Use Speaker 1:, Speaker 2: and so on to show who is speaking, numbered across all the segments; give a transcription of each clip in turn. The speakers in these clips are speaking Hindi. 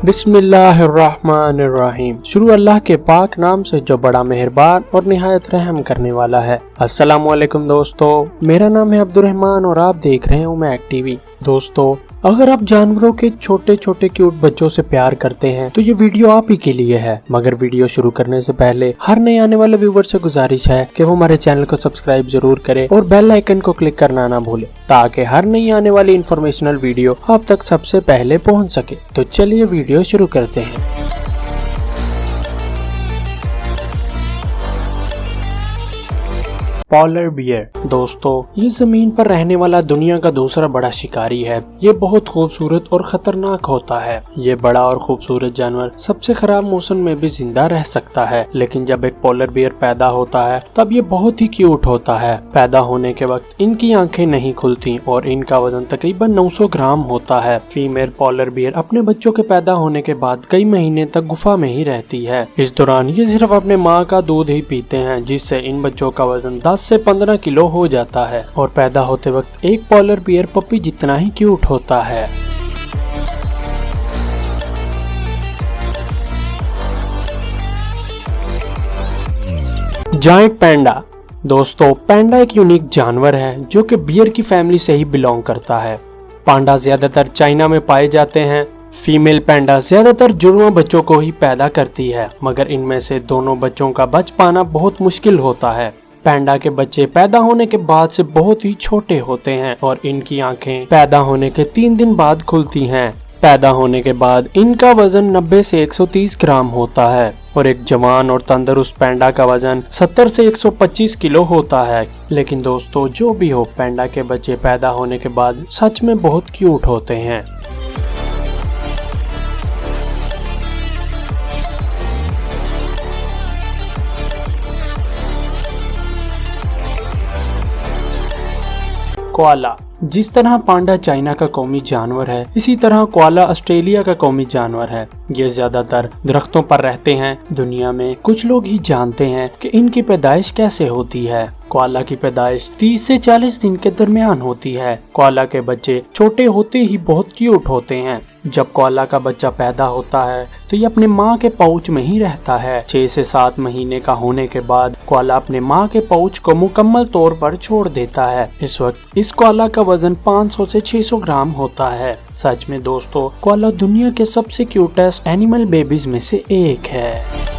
Speaker 1: बिस्मिल्लाहिर्रहमानिर्रहीम। शुरू अल्लाह के पाक नाम से जो बड़ा मेहरबान और निहायत रहम करने वाला है। अस्सलामुअलैकुम दोस्तों, मेरा नाम है अब्दुर्रहमान और आप देख रहे हैं उमैक टीवी। दोस्तों, अगर आप जानवरों के छोटे छोटे क्यूट बच्चों से प्यार करते हैं तो ये वीडियो आप ही के लिए है। मगर वीडियो शुरू करने से पहले हर नए आने वाले व्यूवर से गुजारिश है कि वो हमारे चैनल को सब्सक्राइब जरूर करें और बेल आइकन को क्लिक करना ना भूलें, ताकि हर नई आने वाली इंफॉर्मेशनल वीडियो आप तक सबसे पहले पहुंच सके। तो चलिए वीडियो शुरू करते हैं। Polar bear. दोस्तों, ये जमीन पर रहने वाला दुनिया का दूसरा बड़ा शिकारी है। ये बहुत खूबसूरत और खतरनाक होता है। ये बड़ा और खूबसूरत जानवर सबसे खराब मौसम में भी जिंदा रह सकता है, लेकिन जब एक पॉलर बियर पैदा होता है तब ये बहुत ही क्यूट होता है। पैदा होने के वक्त इनकी आंखें नहीं खुलती और इनका वजन तकरीबन 900 ग्राम होता है। फीमेल पॉलर बियर अपने बच्चों के पैदा होने के बाद कई महीने तक गुफा में ही रहती है। इस दौरान ये सिर्फ अपने माँ का दूध ही पीते हैं, जिससे इन बच्चों का वजन 10 से 15 किलो हो जाता है और पैदा होते वक्त एक पॉलर बियर पपी जितना ही क्यूट होता है। जायंट पैंडा। दोस्तों, पैंडा एक यूनिक जानवर है जो कि बियर की फैमिली से ही बिलोंग करता है। पांडा ज्यादातर चाइना में पाए जाते हैं। फीमेल पैंडा ज्यादातर जुड़वा बच्चों को ही पैदा करती है, मगर इनमें से दोनों बच्चों का बच पाना बहुत मुश्किल होता है। पैंडा के बच्चे पैदा होने के बाद से बहुत ही छोटे होते हैं और इनकी आंखें पैदा होने के 3 दिन बाद खुलती हैं। पैदा होने के बाद इनका वजन 90 से 130 ग्राम होता है और एक जवान और तंदुरुस्त पैंडा का वजन 70 से 125 किलो होता है। लेकिन दोस्तों, जो भी हो, पैंडा के बच्चे पैदा होने के बाद सच में बहुत क्यूट होते हैं। कोआला। जिस तरह पांडा चाइना का कौमी जानवर है, इसी तरह कोआला ऑस्ट्रेलिया का कौमी जानवर है। ये ज्यादातर दरख्तों पर रहते हैं। दुनिया में कुछ लोग ही जानते हैं कि इनकी पैदाइश कैसे होती है। कोआला की पैदाइश 30 से 40 दिन के दरमियान होती है। कोआला के बच्चे छोटे होते ही बहुत क्यूट होते हैं। जब कोआला का बच्चा पैदा होता है तो ये अपने माँ के पाउच में ही रहता है। 6 से 7 महीने का होने के बाद कोआला अपने माँ के पाउच को मुकम्मल तौर पर छोड़ देता है। इस वक्त इस कोआला का वजन 500 से 600 ग्राम होता है। सच में दोस्तों, कोआला दुनिया के सबसे क्यूटेस्ट एनिमल बेबीज में से एक है।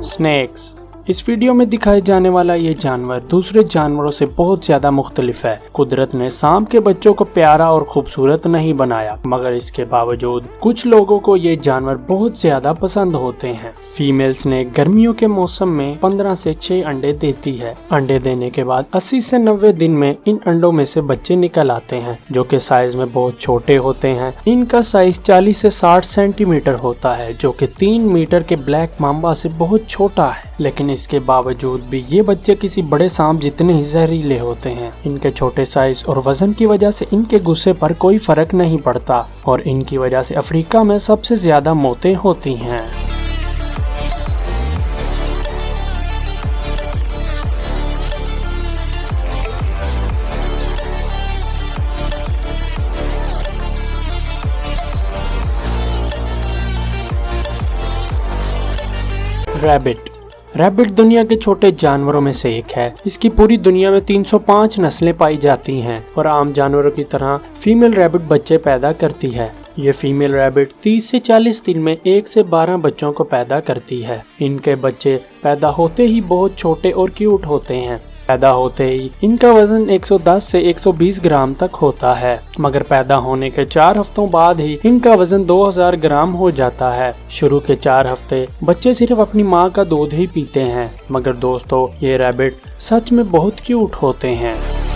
Speaker 1: स्नेक्स। इस वीडियो में दिखाए जाने वाला ये जानवर दूसरे जानवरों से बहुत ज्यादा मुख्तलिफ है। कुदरत ने सांप के बच्चों को प्यारा और खूबसूरत नहीं बनाया, मगर इसके बावजूद कुछ लोगों को ये जानवर बहुत ज्यादा पसंद होते हैं। फीमेल स्नेक गर्मियों के मौसम में 15 से 6 अंडे देती है। अंडे देने के बाद 80 से 90 दिन में इन अंडों में से बच्चे निकल आते हैं, जो कि साइज में बहुत छोटे होते हैं। इनका साइज 40 से 60 सेंटीमीटर होता है, जो कि 3 मीटर के ब्लैक मांबा से बहुत छोटा है। लेकिन इसके बावजूद भी ये बच्चे किसी बड़े सांप जितने ही जहरीले होते हैं। इनके छोटे साइज और वजन की वजह से इनके गुस्से पर कोई फर्क नहीं पड़ता और इनकी वजह से अफ्रीका में सबसे ज्यादा मौतें होती हैं। रैबिट। रैबिट दुनिया के छोटे जानवरों में से एक है। इसकी पूरी दुनिया में 305 नस्लें पाई जाती हैं और आम जानवरों की तरह फीमेल रैबिट बच्चे पैदा करती है। ये फीमेल रैबिट 30 से 40 दिन में 1 से 12 बच्चों को पैदा करती है। इनके बच्चे पैदा होते ही बहुत छोटे और क्यूट होते हैं। पैदा होते ही इनका वजन 110 से 120 ग्राम तक होता है, मगर पैदा होने के 4 हफ्तों बाद ही इनका वजन 2000 ग्राम हो जाता है। शुरू के 4 हफ्ते बच्चे सिर्फ अपनी माँ का दूध ही पीते हैं, मगर दोस्तों, ये रैबिट सच में बहुत क्यूट होते हैं।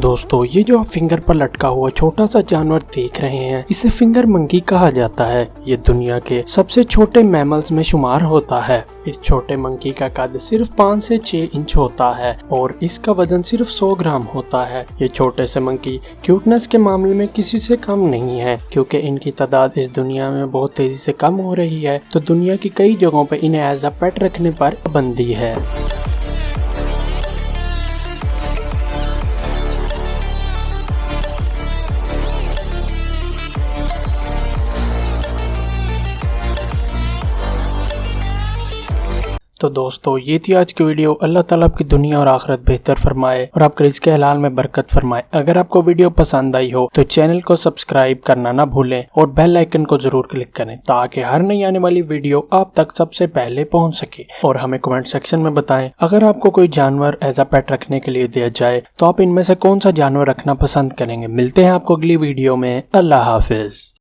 Speaker 1: दोस्तों ये जो आप फिंगर पर लटका हुआ छोटा सा जानवर देख रहे हैं, इसे फिंगर मंकी कहा जाता है। ये दुनिया के सबसे छोटे मैमल्स में शुमार होता है। इस छोटे मंकी का कद सिर्फ 5 से 6 इंच होता है और इसका वजन सिर्फ 100 ग्राम होता है। ये छोटे से मंकी क्यूटनेस के मामले में किसी से कम नहीं है, क्योंकि इनकी तादाद इस दुनिया में बहुत तेजी से कम हो रही है, तो दुनिया की कई जगहों पर इन्हें एज अ पेट रखने पर पाबंदी है। तो दोस्तों ये थी आज की वीडियो। अल्लाह ताला आपकी दुनिया और आखिरत बेहतर फरमाए और आपके रिज़्क़ हलाल में बरकत फरमाए। अगर आपको वीडियो पसंद आई हो तो चैनल को सब्सक्राइब करना ना भूलें और बेल आइकन को जरूर क्लिक करें, ताकि हर नई आने वाली वीडियो आप तक सबसे पहले पहुंच सके। और हमें कमेंट सेक्शन में बताएं, अगर आपको कोई जानवर एज अ पेट रखने के लिए दिया जाए तो आप इनमें से कौन सा जानवर रखना पसंद करेंगे। मिलते हैं आपको अगली वीडियो में। अल्लाह हाफिज।